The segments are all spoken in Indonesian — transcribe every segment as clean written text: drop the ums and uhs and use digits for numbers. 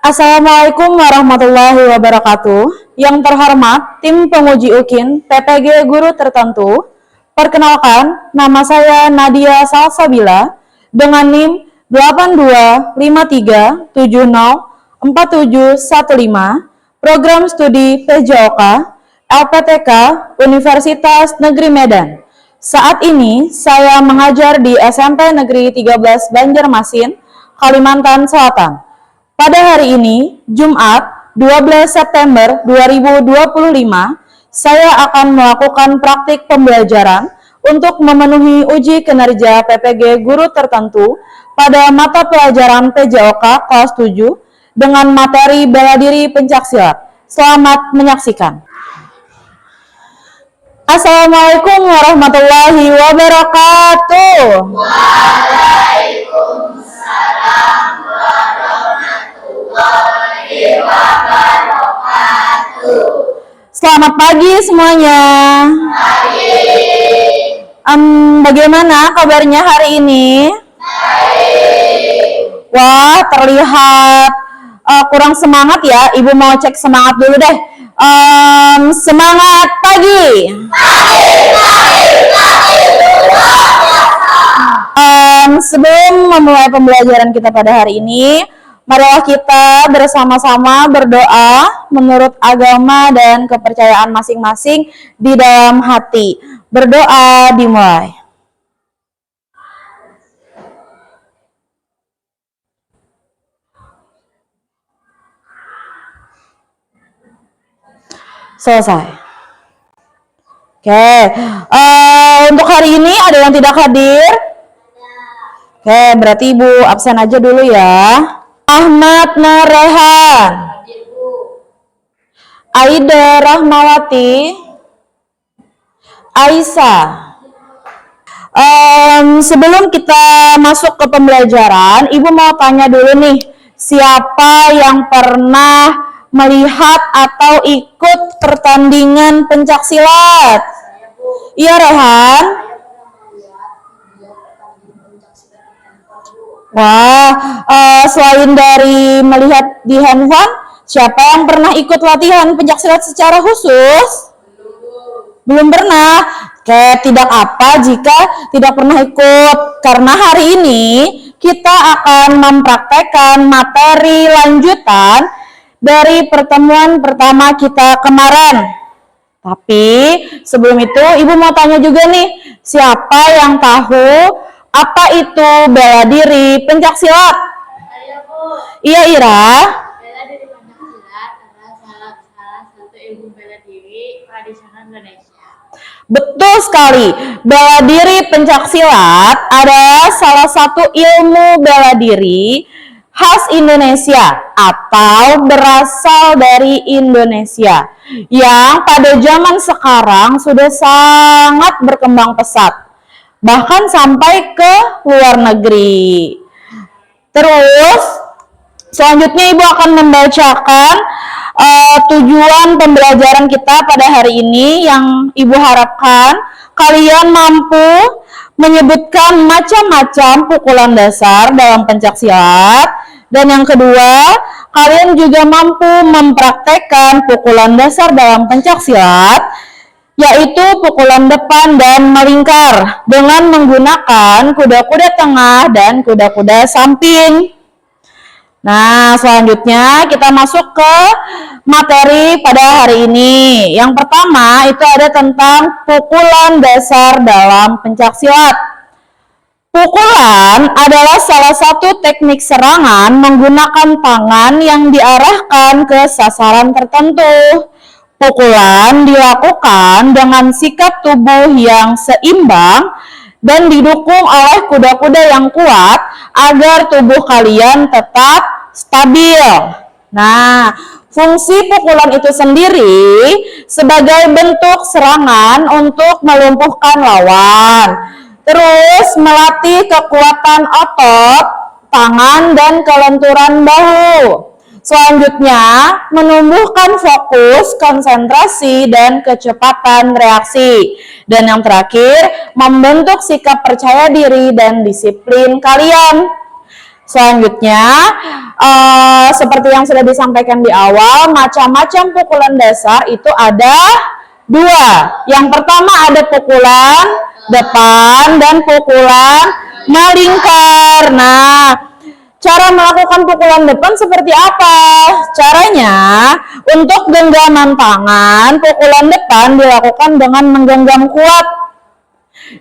Assalamualaikum warahmatullahi wabarakatuh. Yang terhormat, tim penguji UKIN PPG Guru Tertentu. Perkenalkan, nama saya Nadia Salsabila dengan NIM 8253704715, Program Studi PJOK, LPTK Universitas Negeri Medan. Saat ini saya mengajar di SMP Negeri 13 Banjarmasin, Kalimantan Selatan. Pada hari ini, Jumat 12 September 2025, saya akan melakukan praktik pembelajaran untuk memenuhi uji kinerja PPG Guru Tertentu pada mata pelajaran PJOK kelas 7 dengan materi bela diri pencaksilat. Selamat menyaksikan. Assalamualaikum warahmatullahi wabarakatuh. Waalaikumsalam warahmatullahi wabarakatuh. Selamat pagi semuanya. Pagi. Bagaimana kabarnya hari ini? Baik. Wah, terlihat kurang semangat ya. Ibu mau cek semangat dulu deh. Semangat pagi. Sebelum memulai pembelajaran kita pada hari ini, marilah kita bersama-sama berdoa menurut agama dan kepercayaan masing-masing di dalam hati. Berdoa dimulai. Selesai. Oke, untuk hari ini ada yang tidak hadir? Oke, berarti Ibu absen aja dulu ya. Ahmad Narehan, Aida Rahmawati, Aisyah. Sebelum kita masuk ke pembelajaran, Ibu mau tanya dulu nih, siapa yang pernah melihat atau ikut pertandingan pencaksilat? Iya, Rehan. Wah, selain dari melihat di handphone, siapa yang pernah ikut latihan pencaksilat secara khusus? Belum pernah. Oke, tidak apa jika tidak pernah ikut, karena hari ini kita akan mempraktekkan materi lanjutan dari pertemuan pertama kita kemarin. Tapi sebelum itu Ibu mau tanya juga nih, siapa yang tahu apa itu bela diri pencaksilat? Saya, Bu. Iya, Ira. Bela diri pencaksilat adalah salah satu ilmu bela diri tradisional Indonesia. Betul sekali. Bela diri pencaksilat adalah salah satu ilmu bela diri khas Indonesia atau berasal dari Indonesia yang pada zaman sekarang sudah sangat berkembang pesat, bahkan sampai ke luar negeri. Terus selanjutnya Ibu akan membacakan tujuan pembelajaran kita pada hari ini, yang Ibu harapkan kalian mampu menyebutkan macam-macam pukulan dasar dalam pencaksilat, dan yang kedua, kalian juga mampu mempraktekkan pukulan dasar dalam pencaksilat, yaitu pukulan depan dan melingkar dengan menggunakan kuda-kuda tengah dan kuda-kuda samping. Nah, selanjutnya kita masuk ke materi pada hari ini. Yang pertama itu ada tentang pukulan dasar dalam pencaksilat. Pukulan adalah salah satu teknik serangan menggunakan tangan yang diarahkan ke sasaran tertentu. Pukulan dilakukan dengan sikap tubuh yang seimbang dan didukung oleh kuda-kuda yang kuat agar tubuh kalian tetap stabil. Nah, fungsi pukulan itu sendiri sebagai bentuk serangan untuk melumpuhkan lawan. Terus melatih kekuatan otot, tangan, dan kelenturan bahu. Selanjutnya, menumbuhkan fokus, konsentrasi, dan kecepatan reaksi. Dan yang terakhir, membentuk sikap percaya diri dan disiplin kalian. Selanjutnya, seperti yang sudah disampaikan di awal, macam-macam pukulan dasar itu ada dua. Yang pertama ada pukulan depan dan pukulan melingkar. Nah, cara melakukan pukulan depan seperti apa? Caranya, untuk genggaman tangan, pukulan depan dilakukan dengan menggenggam kuat.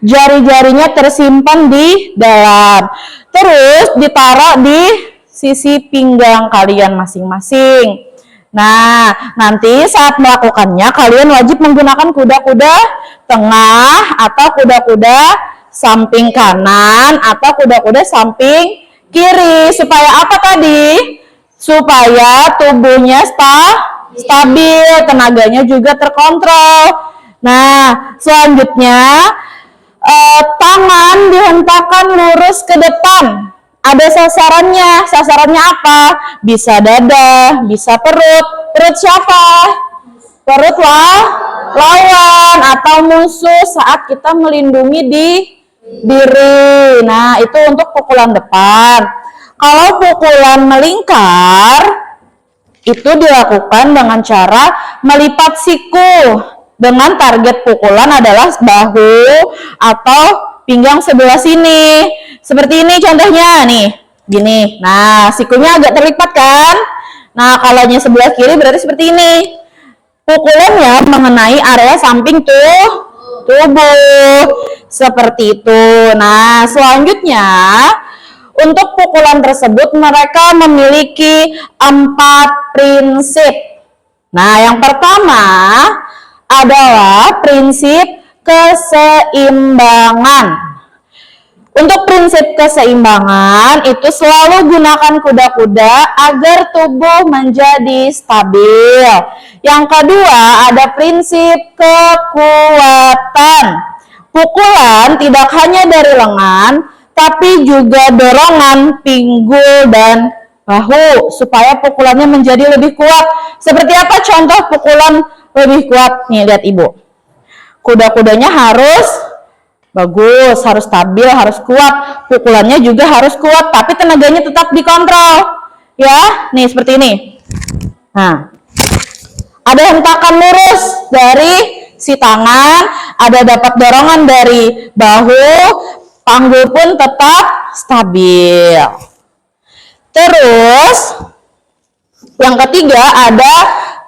Jari-jarinya tersimpan di dalam. Terus ditaruh di sisi pinggang kalian masing-masing. Nah, nanti saat melakukannya kalian wajib menggunakan kuda-kuda tengah atau kuda-kuda samping kanan atau kuda-kuda samping kiri. Supaya apa tadi? Supaya tubuhnya stabil, tenaganya juga terkontrol. Nah, selanjutnya tangan dihentakkan lurus ke depan. Ada sasarannya. Sasarannya apa? Bisa dada, bisa perut. Perut siapa? Perut lawan atau musuh saat kita melindungi diri. Nah, itu untuk pukulan depan. Kalau pukulan melingkar, itu dilakukan dengan cara melipat siku. Dengan target pukulan adalah bahu atau pinggang sebelah sini. Seperti ini contohnya nih, gini. Nah, sikunya agak terlipat kan? Nah, kalau sebelah kiri berarti seperti ini. Pukulannya mengenai area samping tubuh. Seperti itu. Nah, selanjutnya untuk pukulan tersebut mereka memiliki 4 prinsip. Nah, yang pertama adalah prinsip keseimbangan. Untuk prinsip keseimbangan itu selalu gunakan kuda-kuda agar tubuh menjadi stabil. Yang kedua ada prinsip kekuatan. Pukulan tidak hanya dari lengan, tapi juga dorongan pinggul dan bahu supaya pukulannya menjadi lebih kuat. Seperti apa contoh pukulan lebih kuat? Nih, lihat Ibu. Kuda-kudanya harus bagus, harus stabil, harus kuat. Pukulannya juga harus kuat, tapi tenaganya tetap dikontrol. Ya, nih seperti ini. Nah, ada hentakan lurus dari si tangan, ada dapat dorongan dari bahu, panggul pun tetap stabil. Terus, yang ketiga ada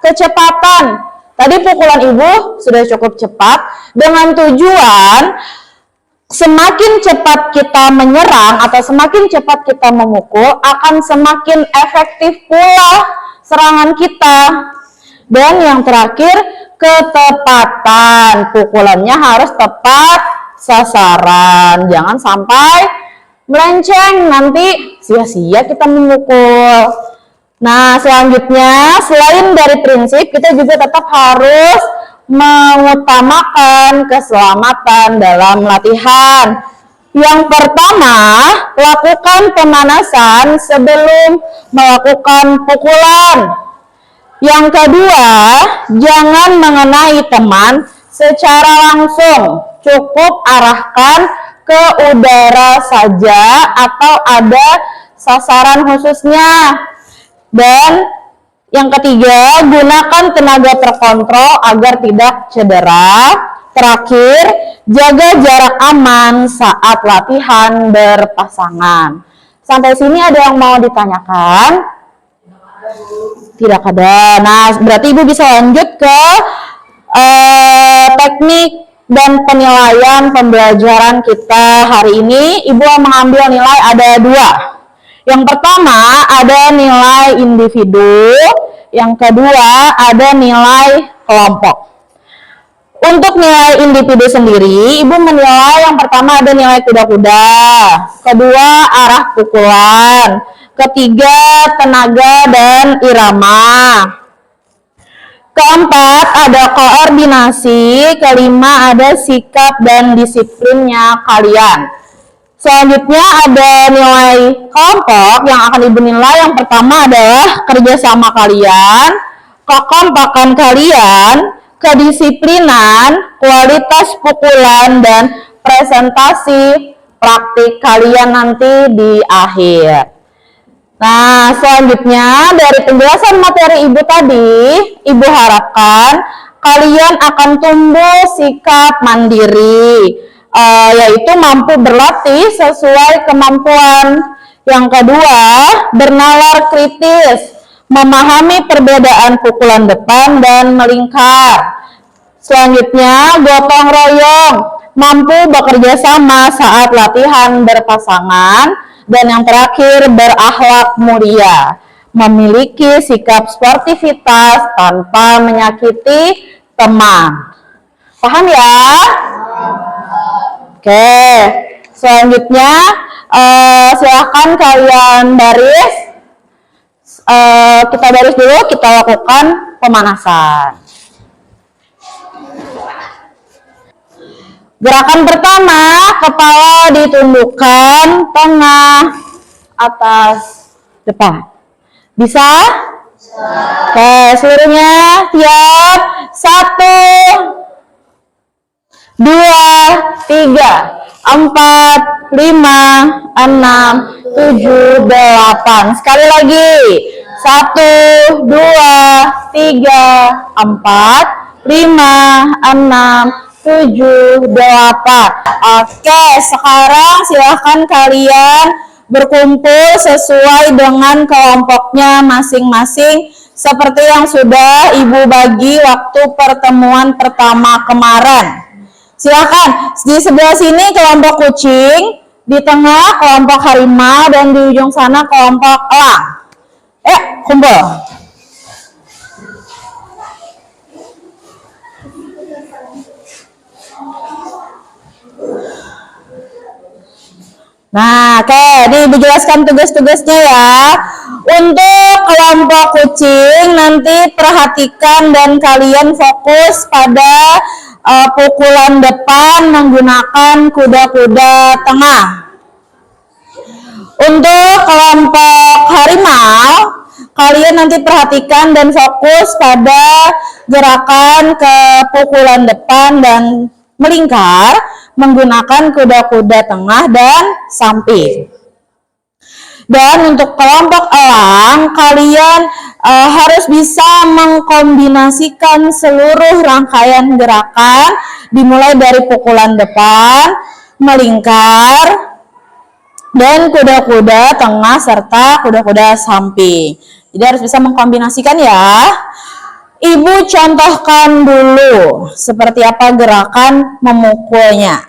kecepatan. Tadi pukulan Ibu sudah cukup cepat dengan tujuan semakin cepat kita menyerang atau semakin cepat kita memukul akan semakin efektif pula serangan kita. Dan yang terakhir ketepatan. Pukulannya harus tepat sasaran. Jangan sampai melenceng, nanti sia-sia kita memukul. Nah, selanjutnya selain dari prinsip, kita juga tetap harus mengutamakan keselamatan dalam latihan. Yang pertama, lakukan pemanasan sebelum melakukan pukulan. Yang kedua, jangan mengenai teman secara langsung. Cukup arahkan ke udara saja atau ada sasaran khususnya. Dan yang ketiga, gunakan tenaga terkontrol agar tidak cedera. Terakhir, jaga jarak aman saat latihan berpasangan. Sampai sini ada yang mau ditanyakan? Tidak ada. Nah, berarti Ibu bisa lanjut ke teknik dan penilaian pembelajaran kita hari ini. Ibu mengambil nilai ada 2. Yang pertama ada nilai individu, yang kedua ada nilai kelompok. Untuk nilai individu sendiri, Ibu menilai yang pertama ada nilai kuda-kuda, kedua arah pukulan, ketiga tenaga dan irama, keempat ada koordinasi, kelima ada sikap dan disiplinnya kalian. Selanjutnya ada nilai kelompok yang akan Ibu nilai. Yang pertama adalah kerjasama kalian, kekompakan kalian, kedisiplinan, kualitas pukulan, dan presentasi praktik kalian nanti di akhir. Nah, selanjutnya dari penjelasan materi Ibu tadi, Ibu harapkan kalian akan tumbuh sikap mandiri, yaitu mampu berlatih sesuai kemampuan. Yang kedua, bernalar kritis, memahami perbedaan pukulan depan dan melingkar. Selanjutnya, gotong royong, mampu bekerja sama saat latihan berpasangan. Dan yang terakhir, berakhlak mulia, memiliki sikap sportivitas tanpa menyakiti teman. Paham ya? Oke, selanjutnya silakan kalian baris. Kita baris dulu, kita lakukan pemanasan. Gerakan pertama, kepala ditundukkan, tengah, atas, depan. Bisa? Oke, seluruhnya siap. 1, 2, 3, 4, 5, 6, 7, 8. Sekali lagi. 1, 2, 3, 4, 5, 6, 7, 8. Oke, sekarang silahkan kalian berkumpul sesuai dengan kelompoknya masing-masing seperti yang sudah Ibu bagi waktu pertemuan pertama kemarin. Silahkan, di sebelah sini kelompok kucing, di tengah kelompok harimau, dan di ujung sana kelompok elang. Kumpul. Nah, oke, ini Ibu jelaskan tugas-tugasnya ya. Untuk kelompok kucing, nanti perhatikan dan kalian fokus pada pukulan depan menggunakan kuda-kuda tengah. Untuk kelompok harimau, kalian nanti perhatikan dan fokus pada gerakan ke pukulan depan dan melingkar menggunakan kuda-kuda tengah dan samping. Dan untuk kelompok elang, kalian harus bisa mengkombinasikan seluruh rangkaian gerakan dimulai dari pukulan depan, melingkar, dan kuda-kuda tengah serta kuda-kuda samping. Jadi harus bisa mengkombinasikan ya. Ibu contohkan dulu seperti apa gerakan memukulnya.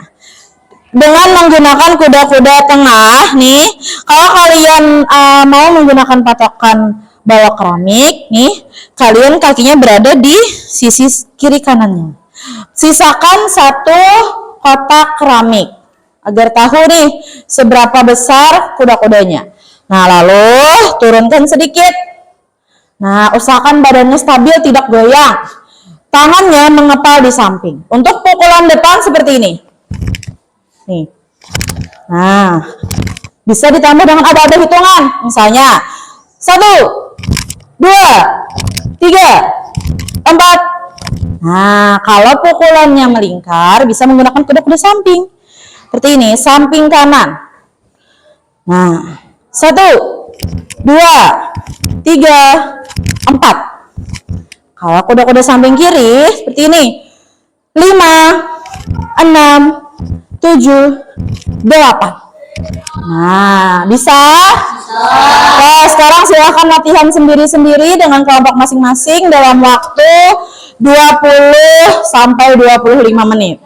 Dengan menggunakan kuda-kuda tengah nih, kalau kalian mau menggunakan patokan balok keramik nih, kalian kakinya berada di sisi kiri kanannya. Sisakan 1 kotak keramik agar tahu nih seberapa besar kuda-kudanya. Nah, lalu turunkan sedikit. Nah, usahakan badannya stabil, tidak goyang. Tangannya mengepal di samping. Untuk pukulan depan seperti ini. Nih. Nah, bisa ditambah dengan ada hitungan. Misalnya, 1, 2, 3, 4. Nah, kalau pukulannya melingkar, bisa menggunakan kuda-kuda samping. Seperti ini, samping kanan. Nah, 1, 2, 3, 4. Kalau kuda-kuda samping kiri seperti ini. 5, 6, 7, 8. Nah, bisa? Nah, sekarang silahkan latihan sendiri-sendiri dengan kelompok masing-masing dalam waktu 20 sampai 25 menit.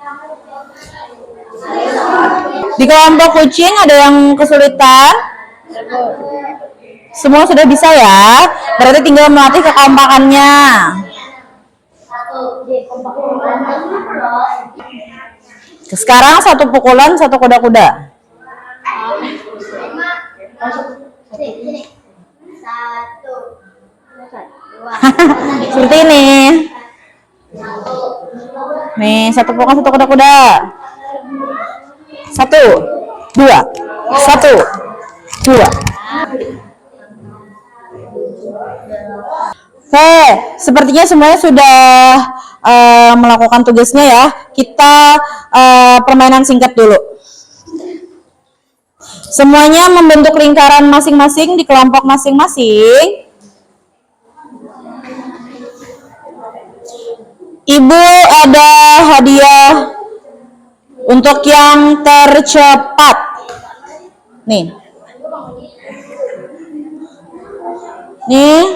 Di kelompok kucing ada yang kesulitan? Semua sudah bisa ya? Berarti tinggal melatih kekompakannya. Sekarang 1 pukulan 1 kuda-kuda. Seperti ini. Nih, 1 pukulan 1 kuda-kuda. 1, 2, 1, 2. Oke, sepertinya semuanya sudah melakukan tugasnya ya. Kita permainan singkat dulu. Semuanya membentuk lingkaran masing-masing di kelompok masing-masing. Ibu ada hadiah untuk yang tercepat. Nih. Nih.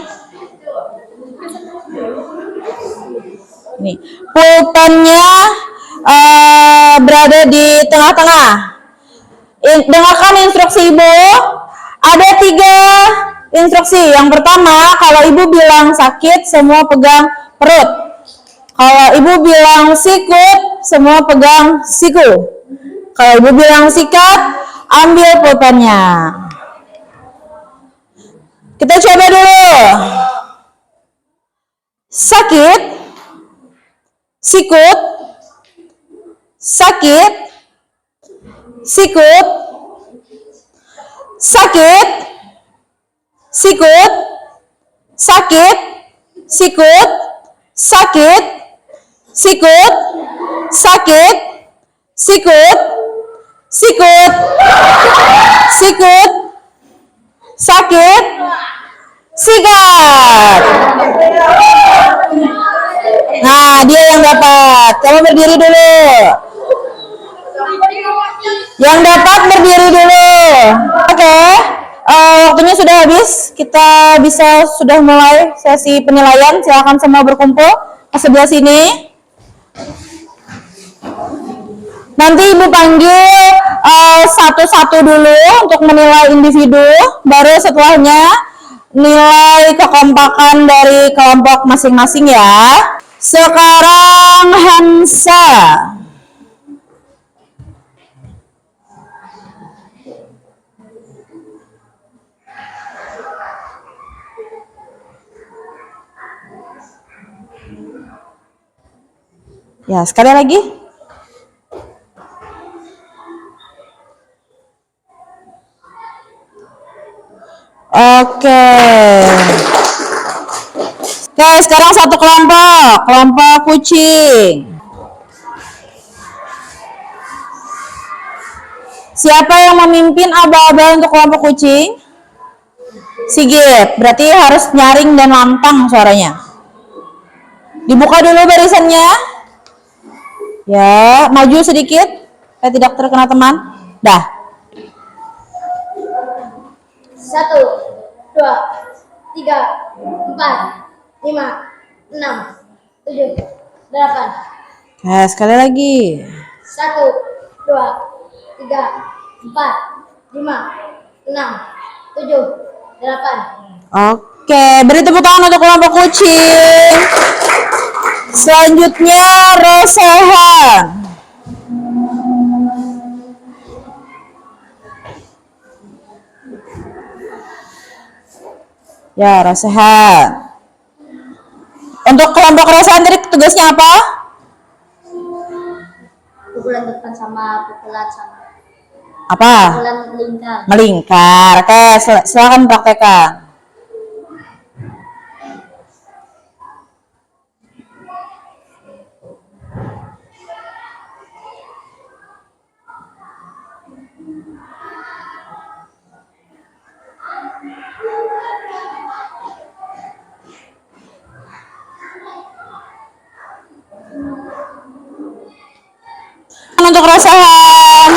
Pulpennya berada di tengah-tengah. Dengarkan instruksi ibu. Ada 3 instruksi. Yang pertama, kalau ibu bilang sakit, semua pegang perut. Kalau ibu bilang sikut, semua pegang siku. Kalau ibu bilang sikat, ambil pulpennya. Kita coba dulu. Sakit, sikut, sakit, sikut, sakit, sikut, sakit, sikut, sakit, sikut, sakit, sikut, sikut, sikut, sakit, sikat. Nah, dia yang dapat. Kamu berdiri dulu. Yang dapat berdiri dulu. Oke. Waktunya sudah habis. Kita sudah mulai sesi penilaian. Silakan semua berkumpul ke sebelah sini. Nanti ibu panggil satu-satu dulu untuk menilai individu. Baru setelahnya nilai kekompakan dari kelompok masing-masing ya. Sekarang Hansa. Ya, sekali lagi. Oke. Oke, sekarang satu kelompok kucing. Siapa yang memimpin aba-aba untuk kelompok kucing? Sigit. Berarti harus nyaring dan lantang suaranya. Dibuka dulu barisannya. Ya, maju sedikit supaya tidak terkena teman. Dah. 1, 2, 3, 4, 5, 6, 7, 8. Oke, sekali lagi. 1, 2, 3, 4, 5, 6, 7, 8. Oke, beri tepuk tangan untuk kelompok kucing. Selanjutnya Rosehan. Ya, Rosehan. Untuk kelompok Rosehan tadi tugasnya apa? Pukulan depan sama pukulan sama. Apa? Pukulan melingkar. Melingkar. Oke, silakan praktekkan. Untuk Rosehan.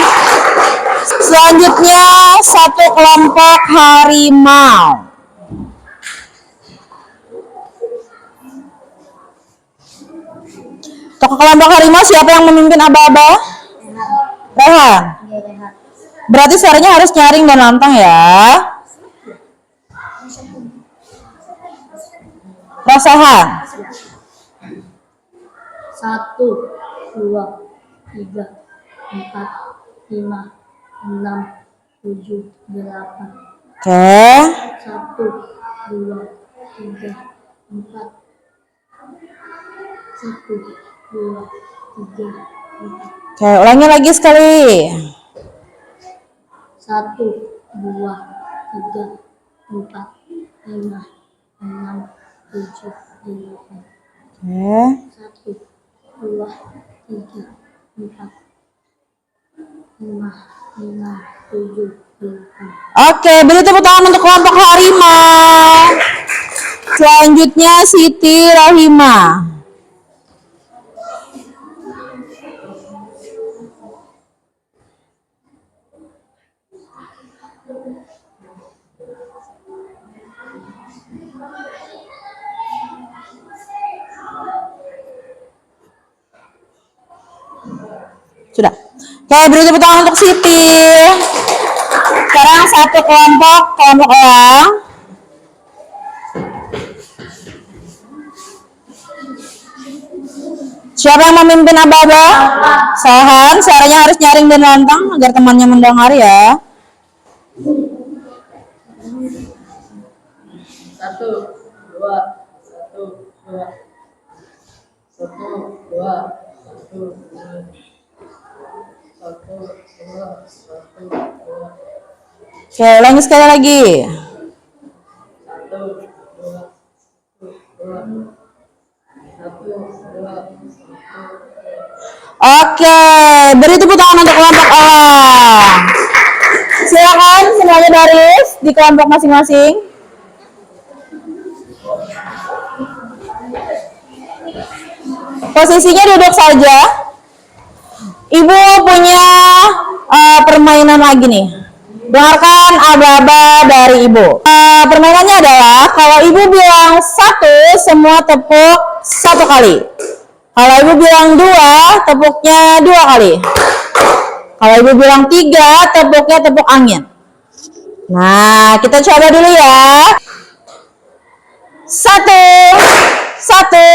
Selanjutnya satu kelompok harimau. Untuk kelompok harimau siapa yang memimpin aba-aba? Rehan. Berarti suaranya harus nyaring dan lantang ya. Rosehan. 1, 2, 3, 4, 5, 6, 7, 8. Oke. 1, 2, 3, 4. 1, 2, 3, 4. Oke, ulangi lagi sekali. 1, 2, 3, 4, 5, 6, 7, 8. Oke. 1, 2, 3, 4. lima, enam, tujuh, delapan. Oke, beri tepuk tangan untuk kelompok harimau. Selanjutnya Siti Rahima. Sudah. Oke, beri tepuk tangan untuk Siti. Sekarang satu kelompok orang. Siapa yang memimpin aba-aba? Sohan, suaranya harus nyaring dan lantang agar temannya mendengar ya. Satu, dua, satu, dua, satu, dua, satu, dua, satu, dua, satu, dua, Oke, ulangi sekali lagi. satu, dua, dua, satu, dua, satu. Oke, beri tepuk tangan untuk kelompok orang. Silakan semuanya baris di kelompok masing-masing. Posisinya duduk saja. Ibu punya permainan lagi nih. Dengarkan aba-aba dari ibu. Permainannya adalah kalau ibu bilang satu, semua tepuk satu kali. Kalau ibu bilang dua, tepuknya dua kali. Kalau ibu bilang tiga, tepuknya tepuk angin. Nah, kita coba dulu ya. Satu, satu,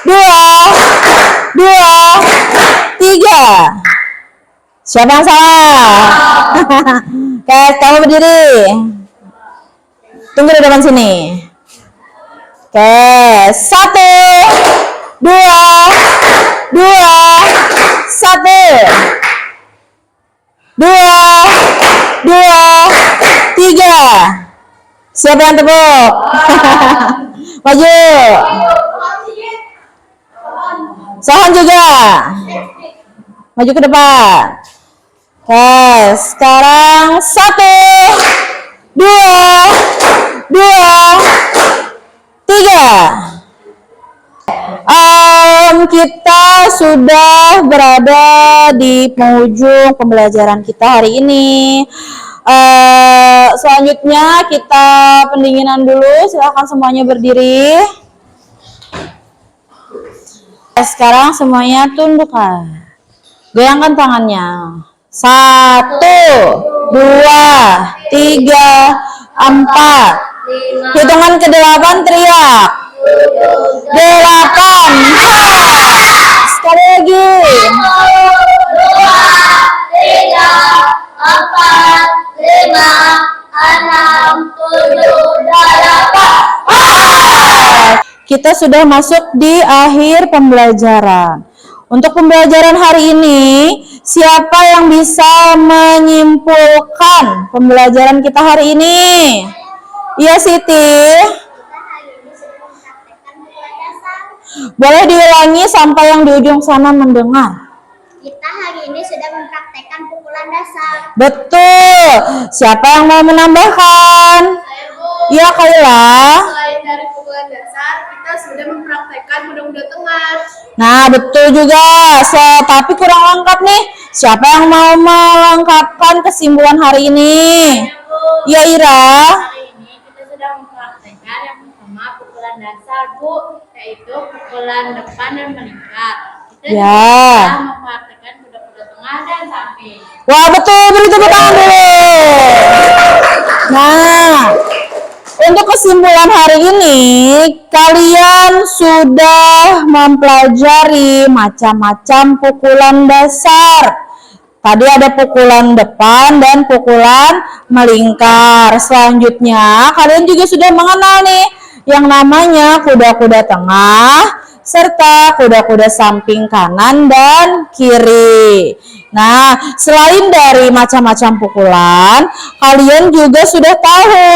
dua, dua, tiga. Siapa yang salah? Oke, kamu berdiri. Tunggu di depan sini. Oke, satu, dua, dua, satu, dua, dua, tiga. Siapa yang tepuk? Maju. Sohan juga. Maju ke depan. Oke, sekarang satu, dua, dua, tiga. Kita sudah berada di penghujung pembelajaran kita hari ini. Selanjutnya kita pendinginan dulu. Silakan semuanya berdiri. Sekarang semuanya tundukkan. Goyangkan tangannya. 1, 2, 3, 4. Hitungan ke-8 teriak. 8. Sekali lagi. 2, 3, 4, 5, 6, 7, 8. Kita sudah masuk di akhir pembelajaran. Untuk pembelajaran hari ini, siapa yang bisa menyimpulkan pembelajaran kita hari ini? Iya, Siti. Boleh diulangi sampai yang di ujung sana mendengar. Kita hari ini sudah mempraktekkan pukulan dasar. Betul. Siapa yang mau menambahkan? Iya, Kaila. Selain dari pukulan dasar, kita sudah mempraktekkan mudah-mudah tengah. Nah, betul juga. Tapi kurang lengkap nih. Siapa yang mau melengkapkan kesimpulan hari ini? Iya, Ira. Hari ini kita sudah mempraktekkan yang pertama pukulan dasar, Bu, yaitu pukulan depan dan melingkar. Kita Ya. juga sudah mempraktekkan kuda-kuda tengah dan samping. Wah, betul. Beri tepuk tangan dulu. Nah, untuk kesimpulan hari ini, kalian sudah mempelajari macam-macam pukulan dasar. Tadi ada pukulan depan dan pukulan melingkar. Selanjutnya, kalian juga sudah mengenal nih yang namanya kuda-kuda tengah serta kuda-kuda samping kanan dan kiri. Nah, selain dari macam-macam pukulan, kalian juga sudah tahu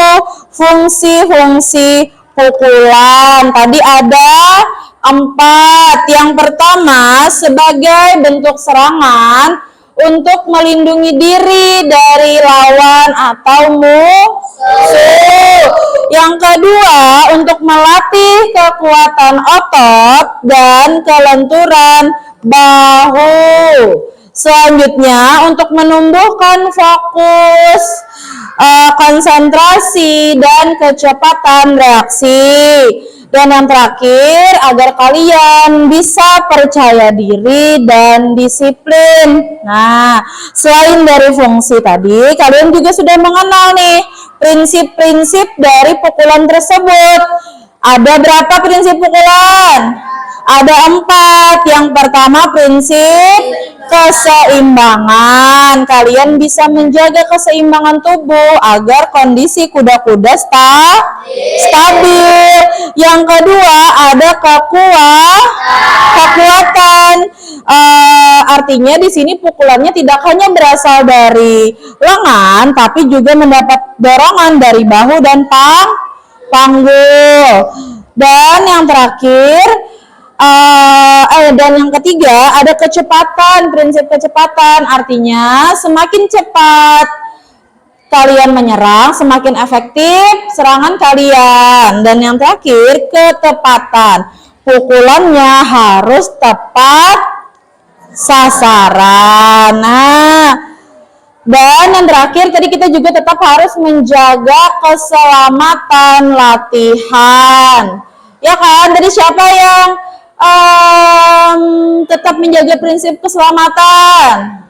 fungsi-fungsi pukulan. Tadi ada 4. Yang pertama, sebagai bentuk serangan untuk melindungi diri dari lawan atau musuh. Yang kedua, untuk melatih kekuatan otot dan kelenturan bahu. Selanjutnya, untuk menumbuhkan fokus, konsentrasi, dan kecepatan reaksi. Dan yang terakhir, agar kalian bisa percaya diri dan disiplin. Nah, selain dari fungsi tadi, kalian juga sudah mengenal nih prinsip-prinsip dari pukulan tersebut. Ada berapa prinsip pukulan? Ada 4. Yang pertama, prinsip keseimbangan. Kalian bisa menjaga keseimbangan tubuh agar kondisi kuda-kuda stabil. Yang kedua, ada kekuatan. Artinya di sini pukulannya tidak hanya berasal dari lengan, tapi juga mendapat dorongan dari bahu dan panggul. Dan yang terakhir, dan yang ketiga, ada kecepatan. Prinsip kecepatan artinya semakin cepat kalian menyerang, semakin efektif serangan kalian. Dan yang terakhir, ketepatan. Pukulannya harus tepat sasaran. Nah, dan yang terakhir tadi kita juga tetap harus menjaga keselamatan latihan. Ya kan? Tadi siapa yang tetap menjaga prinsip keselamatan?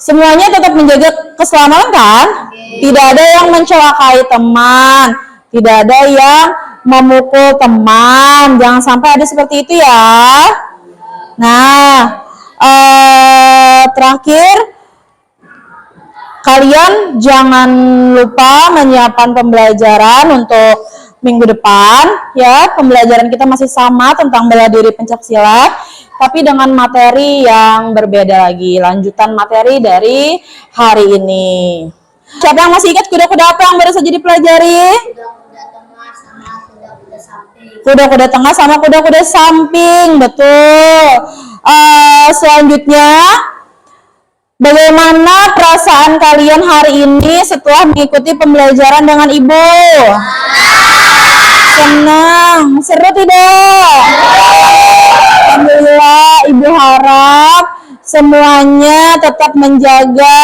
Semuanya tetap menjaga keselamatan kan? Tidak ada yang mencelakai teman, tidak ada yang memukul teman. Jangan sampai ada seperti itu ya. Nah, terakhir, kalian jangan lupa menyiapkan pembelajaran untuk minggu depan ya. Pembelajaran kita masih sama tentang bela diri pencaksilat, tapi dengan materi yang berbeda lagi, lanjutan materi dari hari ini. Siapa yang masih ingat kuda-kuda apa yang baru saja dipelajari? Kuda-kuda tengah sama kuda-kuda samping, betul. Selanjutnya, bagaimana perasaan kalian hari ini setelah mengikuti pembelajaran dengan ibu? Senang, seru tidak? Alhamdulillah, ibu harap semuanya tetap menjaga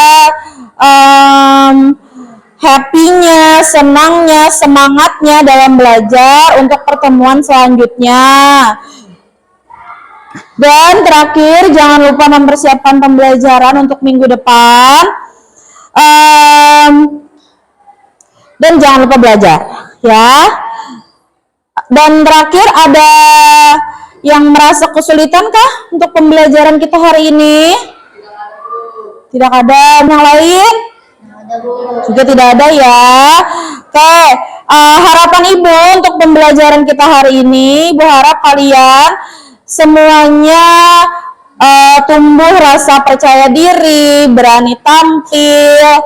happy-nya, senangnya, semangatnya dalam belajar untuk pertemuan selanjutnya. Dan terakhir, jangan lupa mempersiapkan pembelajaran untuk minggu depan. Dan jangan lupa belajar, ya. Dan terakhir, ada yang merasa kesulitan kah untuk pembelajaran kita hari ini? Tidak ada. Yang lain? Juga tidak ada ya. Oke, harapan ibu untuk pembelajaran kita hari ini, ibu harap kalian semuanya tumbuh rasa percaya diri, berani tampil,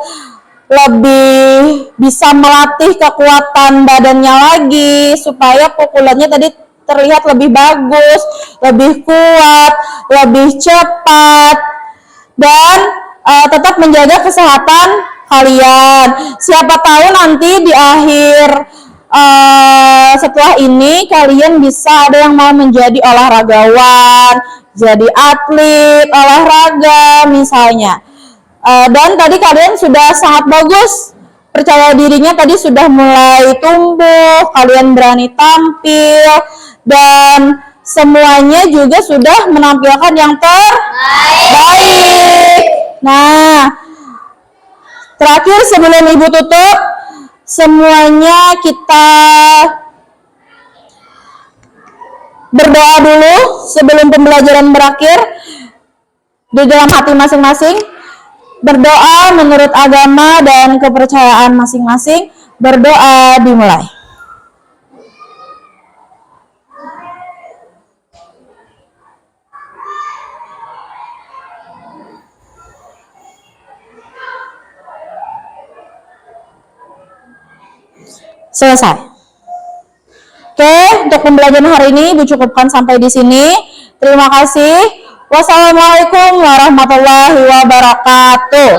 lebih bisa melatih kekuatan badannya lagi supaya pukulannya tadi terlihat lebih bagus, lebih kuat, lebih cepat, dan tetap menjaga kesehatan kalian. Siapa tahu nanti di akhir setelah ini kalian bisa ada yang mau menjadi olahragawan, jadi atlet olahraga misalnya. Dan tadi kalian sudah sangat bagus, percaya dirinya tadi sudah mulai tumbuh, kalian berani tampil, dan semuanya juga sudah menampilkan yang terbaik. Nah, terakhir sebelum ibu tutup, semuanya kita berdoa dulu sebelum pembelajaran berakhir di dalam hati masing-masing. Berdoa menurut agama dan kepercayaan masing-masing. Berdoa dimulai. Selesai. Oke, untuk pembelajaran hari ini Ibu cukupkan sampai di sini. Terima kasih. Wassalamualaikum warahmatullahi wabarakatuh.